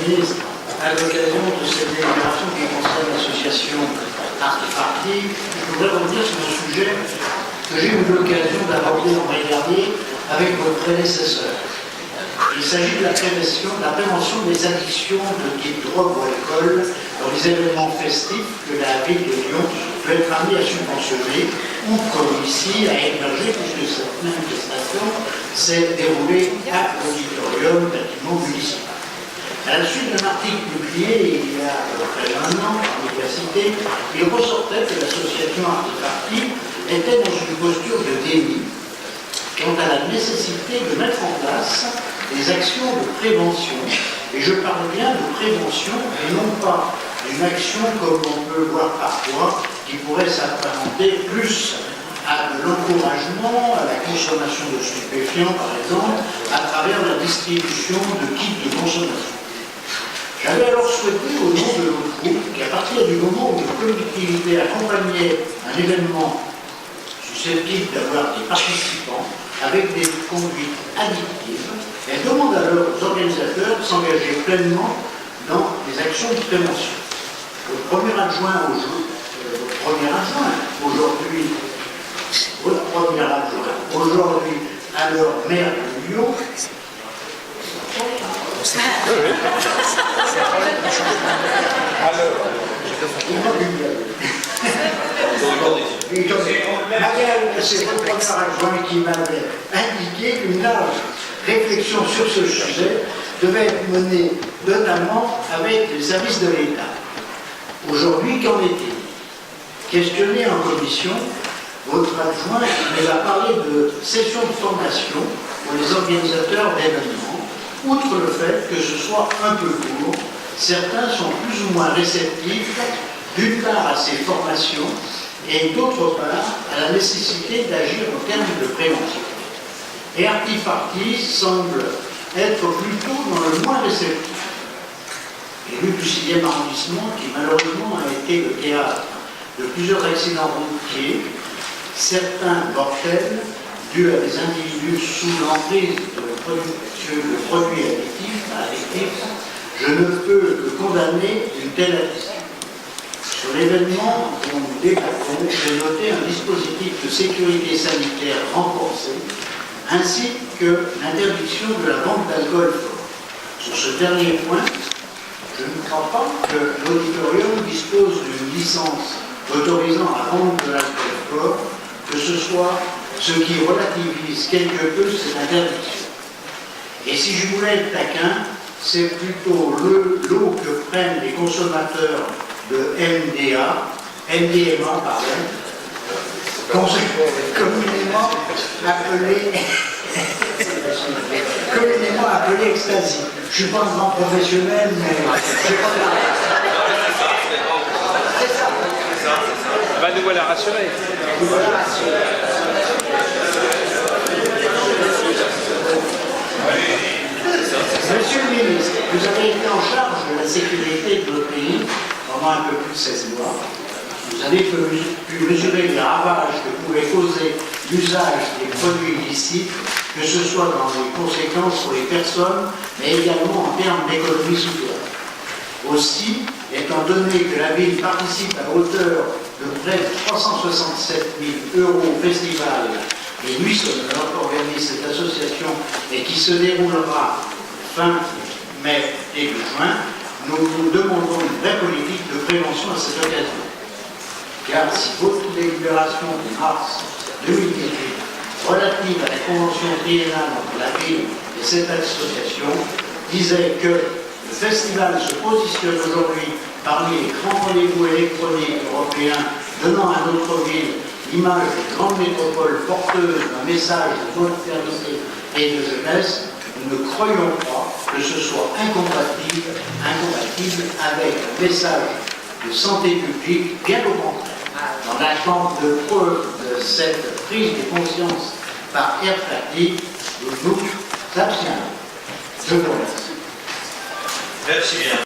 ministre, à l'occasion de cette délibération qui concerne l'association Artefarti, je voudrais revenir sur un sujet que j'ai eu l'occasion d'aborder en mai dernier avec votre prédécesseur. Il s'agit de la prévention des addictions de type drogue ou alcool dans les événements festifs que la ville de Lyon peut être amenée à subventionner ou, comme ici, à héberger, puisque cette manifestation s'est déroulée à l'auditorium bâtiment municipal. À la suite d'un article publié il y a à peu près un an à l'université, il ressortait que l'association Artefarti était dans une posture de déni quant à la nécessité de mettre en place des actions de prévention. Et je parle bien de prévention et non pas d'une action comme on peut voir parfois qui pourrait s'apparenter plus à de l'encouragement à la consommation de stupéfiants, par exemple, à travers la distribution de kits de consommation. J'avais alors souhaité, au nom de notre groupe, qu'à partir du moment où une collectivité accompagnait un événement susceptible d'avoir des participants avec des conduites addictives, elle demande alors aux organisateurs de s'engager pleinement dans des actions de prévention. Le premier adjoint aujourd'hui, alors maire de Lyon, c'est votre premier adjoint qui m'avait indiqué qu'une large réflexion sur ce sujet devait être menée notamment avec les services de l'État. Aujourd'hui, qu'en est-il? Questionné en commission, votre adjoint nous a parlé de sessions de formation pour les organisateurs d'événements. Outre le fait que ce soit un peu court, certains sont plus ou moins réceptifs, d'une part à ces formations et d'autre part à la nécessité d'agir en termes de prévention. Et Artefarti semble être plutôt dans le moins réceptif. Élu du 6e arrondissement, qui malheureusement a été le théâtre de plusieurs accidents routiers, certains mortels, dus à des individus sous l'emprise de produits addictifs, je ne peux que condamner une telle attitude. Sur l'événement dont nous débattons, j'ai noté un dispositif de sécurité sanitaire renforcé, ainsi que l'interdiction de la vente d'alcool fort. Sur ce dernier point, je ne crois pas que l'auditorium dispose d'une licence autorisant la vente de l'alcool fort, que ce soit ce qui relativise quelque peu cette interdiction. Et si je voulais être taquin, c'est plutôt l'eau que prennent les consommateurs de MDMA, communément appelé ecstasy. Je ne suis pas un grand professionnel, mais je pas c'est ça. Va nous voilà rassurer. Monsieur le ministre, vous avez été en charge de la sécurité de notre pays pendant un peu plus de 16 mois. Vous avez pu mesurer les ravages que pouvait causer l'usage des produits illicites, que ce soit dans les conséquences pour les personnes, mais également en termes d'économie souterraine. Aussi, étant donné que la ville participe à hauteur de près de 367 000 € au festival et Nuits sonores qu'organise cette association et qui se déroulera fin mai et juin, nous vous demandons une vraie politique de prévention à cette occasion. Car si votre délibération de mars 2018 relative à la convention triennale entre la ville et cette association disait que le festival se positionne aujourd'hui parmi les grands rendez-vous électroniques européens donnant à notre ville l'image de grande métropole porteuse d'un message de modernité et de jeunesse, nous ne croyons pas que ce soit incompatible avec un message de santé publique, bien au contraire. Dans l'attente de preuve de cette prise de conscience par Artefarti, nous nous abstiendrons. Je vous remercie. Merci bien.